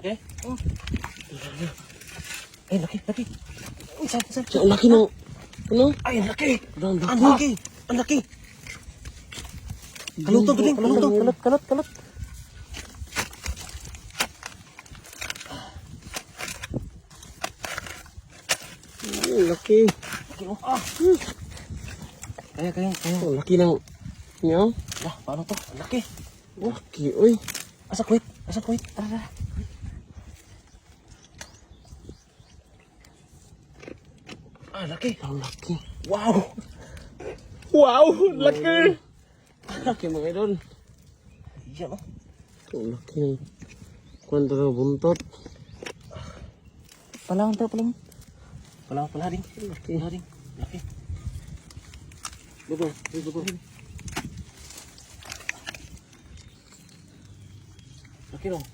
laki? Ay, laki, laki. Uy, saan? Ang laki ng... Ano? Ay, ang laki. Ang Ang laki. Ang laki. Kalutog, Duding. Kalutog. Kalut. Ang laki. Laki, oh. Kaya. Ang laki ng... Niyo? Ah, paano to? Ang laki. Laki, uy. Asa kuwit. Tara. Ah, laki. Ang laki. Wow. Wow, laki. Ang laki mga idol. Yan, oh. Ang laki ng... Kwento ng buntot. Palang. Pala ding. Laki. Laki. Baba. Laki dong.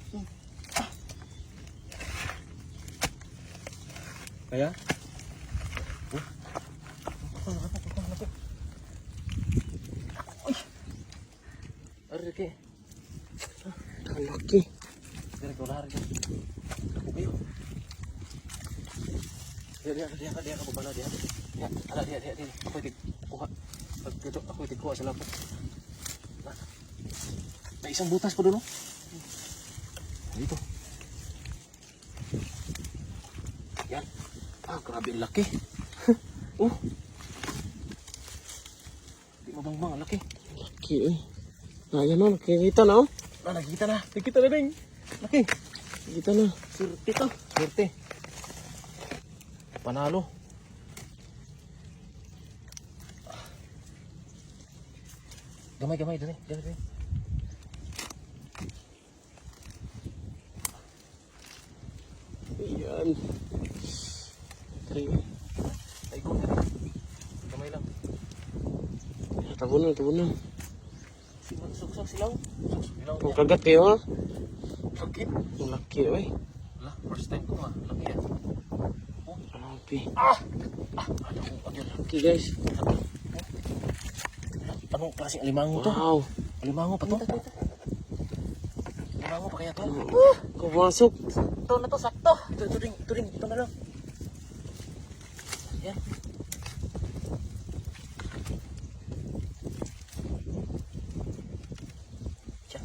Kaya? Laki. Ay. Ari laki. Ang laki. Dari ko lari. Ayo. Dia ka bala dia. Ya, ala dia. Ako itig kuha. Pag dito ako itig kuha sa lapot. May isang butas pa doon, oh. Dito. Yan. Ah, grabe ang laki. Oh. Di mabang-bang, ang laki. Laki, uy. Ayan o, nakikita na o. Ah, nakikita na rin. Laki. Nakikita na. Swerte ka. Swerte. Panalo. Gamay, dali. Ayan. Tari. Ay, go. Gamay lang. Tabo na. Suksok silaw. Ang kagat kayo ha. Laki. Ang laki, uy. Wala, first time ko nga. Laki yan. Grabe. Ano? Laki guys. Anong klaseng alimango to? Wow. Alimango pa to? Alimango pa kaya to? Kumasok. Ito na to, sakto. Ito rin. Ito na lang. Yan. Diyan.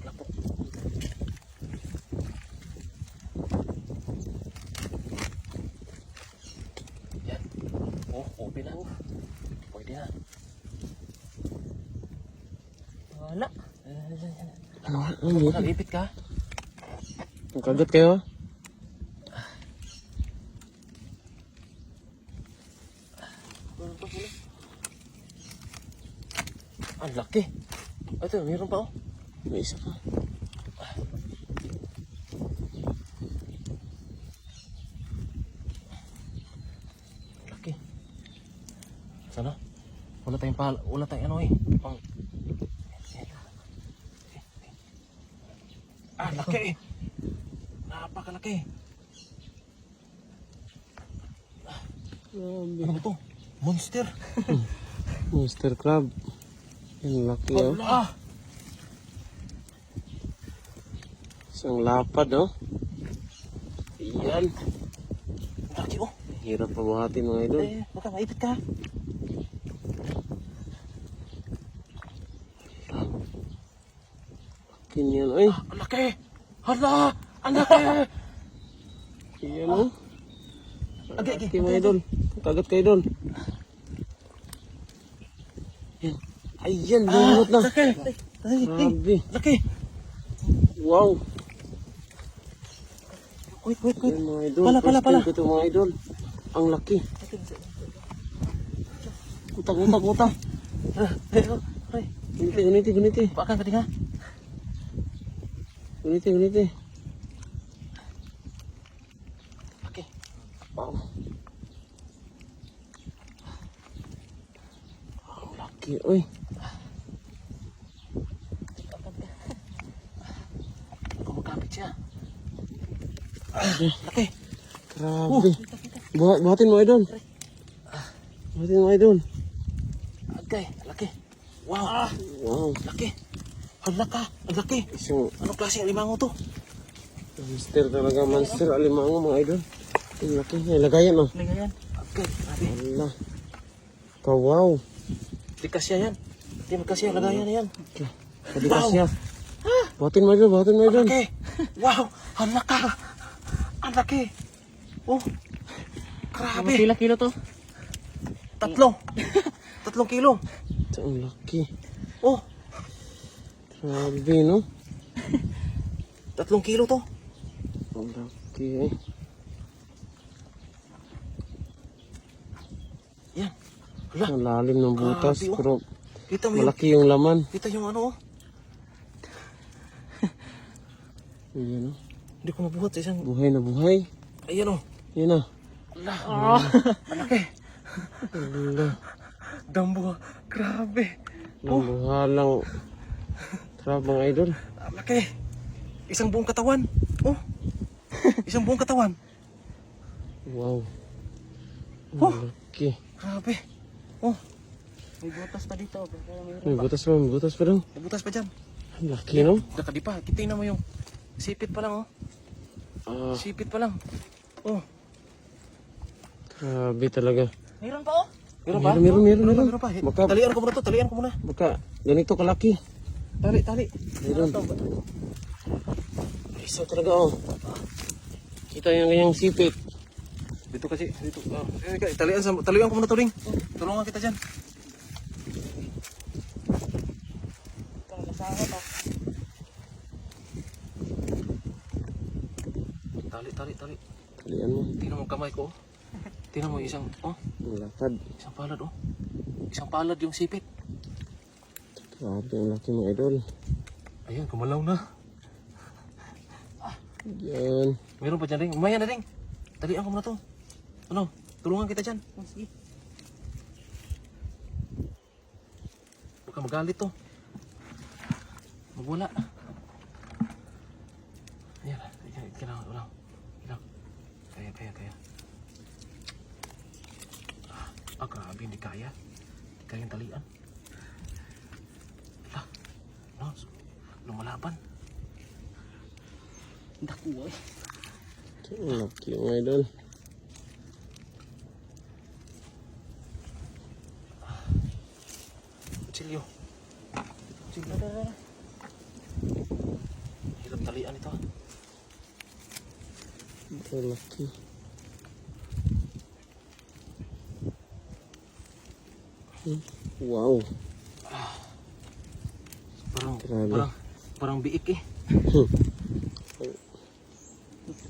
Lapok. Yan. Oh, open na. Pwede na. Wala. Ano yun? Nag-ipit ka? Ang kagat kayo ha. Ang laki. Ito, mayroon pa, oh. May isa pa. Laki. Sana? Wala tayong ano eh. Pang... Ah, laki. Napakalaki. Grabe. Ano ba to? Monster. Monster crab. Ang laki oh. Wala. Isang lapad oh. Ayan. Laki, oh. Hirap pabuhatin mga idol. Baka maipit ka. Laki niyan. Ay. Ang laki. Hala. Ang laki. Ayan oh. Agay. Laki mga idol. Ang kagat kayo doon. Ayan. Ayan. Bunot na. Laki. Grabe. Laki. Wow. Wait. Ayan mga idol. Pala. First time ko ito mga idol. Ang laki. Utang. Ay. Guniti. Baka ka nga. Guniti. Laki. Wow. Ang laki. Uy. Kumakapit siya. Laki. Grabe. Buhatin mo idol. Buhatin mo idol. Agay. Laki. Wow. Wow. Laki. Ang laki. Isang Anong klaseng alimango to? Monster talaga, monster. Alimango mga idol. Ang laki. Nilagayan oh. Lagayan. Okay, grabe. Wala. Kawaw. Di kasya yan. Di magkasya, lagayan na yan. Pwede ka siya. Buhatin mo idol, buhatin mo idol. Okay. Wow, ang laka. Ang laki. Oh, grabe. Pila kilo to? 3 kilo. Ito ang laki. Oh, Grabe no. 3 kilo to. Ang laki eh. Yan. Wala. Ang lalim ng butas. Grabe, oh. Pero Kita mo yung, malaki yung laman. kita yung ano oh. Ayan oh. Hindi ko mabuhat sa isang, Buhay na buhay. ayan oh. Yan ah. Ala, ang laki. Ala. Dambo, grabe. Nambuhalang trabang idol. Ang laki. Isang buong katawan. Oh. Isang buong katawan. Wow. Oh. Ang laki. Grabe. Oh, May butas pa dito. Pero mayroon. May butas pa, may butas pa daw. nabutas pa dyan. Ang laki no. Nakadipa. Kita mo yung sipit pa lang oh. Ah, Sipit pa lang. Oh. grabe talaga. Mayroon pa oh. Meron pa? Meron, meron, meron. Meron pa. Baka- Talian ko muna to. Talian ko muna. Baka ganito kalaki. Tali, tali. Meron. Isa talaga oh. Kita yung ganyang sipit. Dito kasi. Dito. Oh. Talian ko muna to ring. Tulungan kita dyan. Ito, nasawa to. Tali, tali, tali. Kalian mo. Tingnan mo ang kamay ko. Oh. Tingnan mo isang, oh. Ang lakad. Isang palad, oh. Isang palad yung sipit. Grabe ang laki mga idol. Ayan, kumalaw na. Yan. Meron pa dyan ring. Umaya na ring. Talian ko muna to. Ano? Tulungan kita dyan. Oh, sige. Huwag ka magalit to. Magwala. Ayan. Kailangan. Kailangan. Kaya. Ah, grabe. Hindi kaya. Hindi kaya yung talian. Hala. No, lumalaban. Daku eh. Ito ang laki mga idol. Kutsilyo. Kutsilyo. Hirap talian ito. Ito ang laki. Wow. Grabe. Parang biik eh.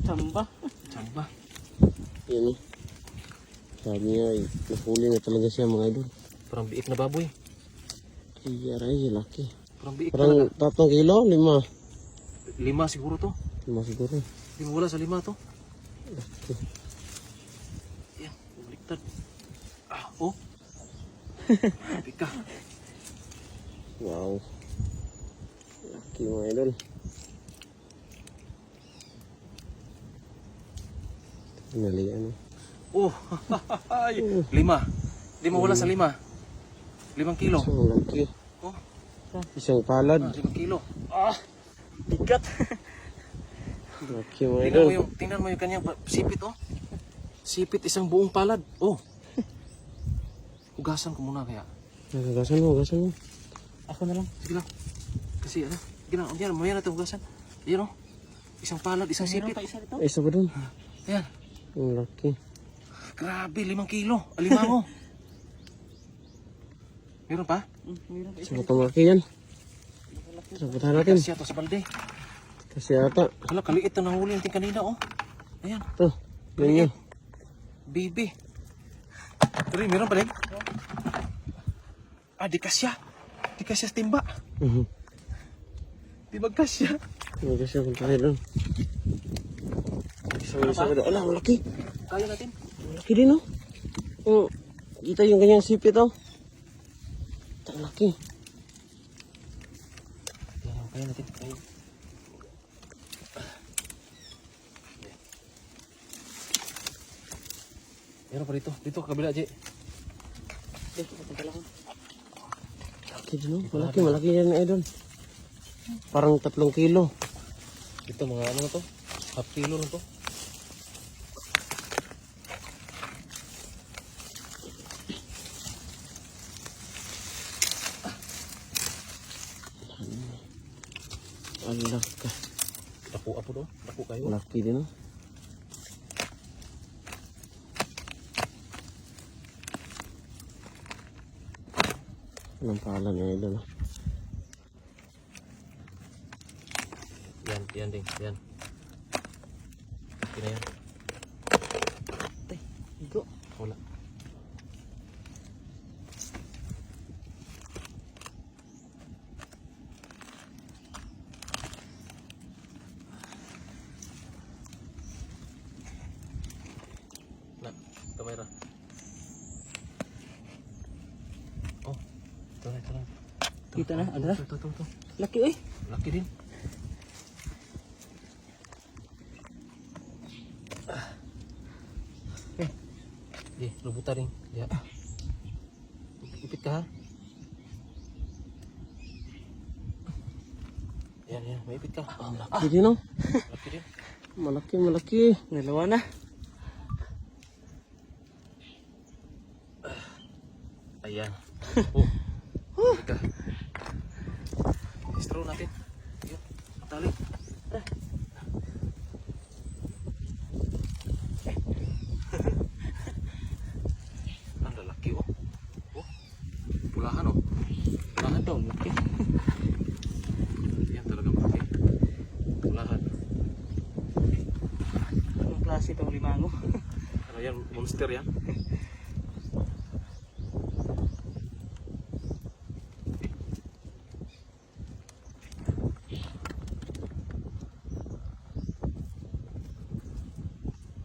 Samba. Samba. Yan oh. Sabi niya, nahuli na talaga siya mga idol. Parang biik na baboy. Ay, aray, laki. Parang biik Parang talaga. 3 kilo, 5. 5 siguro to. 5 siguro. Hindi mo wala sa 5 to. Laki. Yan, baliktad. Ah, oh. Grabe ka. Wow. Laki mga idol. Pinali ano. Oh, 5. Hindi mo wala sa 5. 5 kilo. Isang laki. Oh, Isang palad. 5 kilo. Ah, bigat. Laki mga idol. Tingnan mo yung kanyang sipit oh. Sipit isang buong palad. Oh. Hugasan ko muna kaya. Hugasan mo, hugasan mo. Ako na lang. Sige lang. Kasi ano, sige lang. Yan, mamaya natin hugasan. Ayan oh. Isang palad, isang Mayroon sipit. pa isa dito. Ay, isa pa dun. Ayan. Ang laki. Grabe, 5 kilo. Alimango. Meron pa? Mayroon pa isa. Sa patang laki yan. Sabutan natin. Kasi ito sa balde. Kasi ata. Hala, kaliit na nahuli natin kanina oh. Ayan. Ito. Yan yun. Baby. Pero meron pa rin? Ah, di kasya. Di kasya sa timba. Di magkasya. Huwag siya kung tayo doon. Isa ka doon. Ala, ang laki. Kaya natin. Ang laki din oh. Oh, kita yung ganyang sipit oh. Ito ang laki. Kaya natin. Kaya. Meron pa dito. Dito, kabila, Jay. Laki din oh. Malaki, malaki yan idol. Parang 3 kilo. Ito, mga ano na to? Half kilo lang to. Alak ka. Dako apo do. Dako kayo. Laki din, oh. Anong pangalan niya idol, oh? Yan ding. Yan. Okay na yan. Higo. Wala. Na, kamera. Oh, ito na. Kita na, ada. Ito. Laki eh. Laki din. Lubuta rin. Ya. Ipit ka ha. Yan, maipit ka. Laki din, oh. Laki din. Malaki. Dalawa na. Ayan. Oh. Ipit ka. Straw natin. Yun. Tali. Ang lalaki oh. Oh. Pulahan oh. Pulahan daw. Laki. Yan talaga malaki. Pulahan. Anong klase itong limango? Ano yan? Monster yan?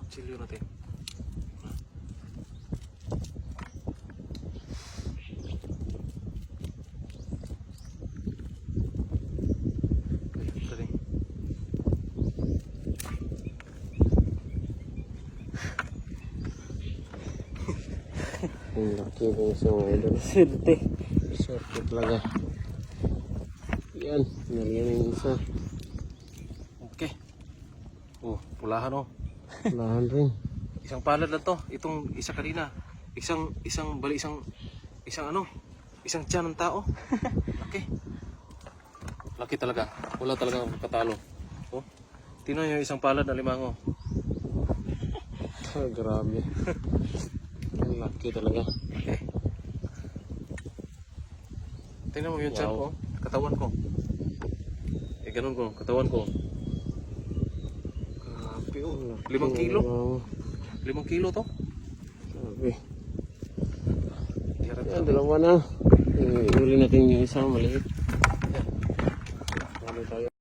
Chilyo natin. Ito rin. Ang laki din sa mga idol. Swerte. Swerte talaga. Yan. Naliyan yung isa. Okay. Oh, pulahan oh. Lahan rin. Isang palad lang to. Itong isa kanina. Isang tiyan ng tao. Laki. Laki talaga. Wala talaga katalo. Oh. Tingnan nyo yung isang palad na limango. Ah, grabe. Ang laki talaga. Okay. Tingnan mo yung tiyan Wow. ko. Katawan ko. Ganun ko. Katawan ko. Grabe, oh. Laki 5 kilo? ng- 5 kilo to. Grabe. Hirap Yan, dalawa na. Ihuli natin yung isa maliit.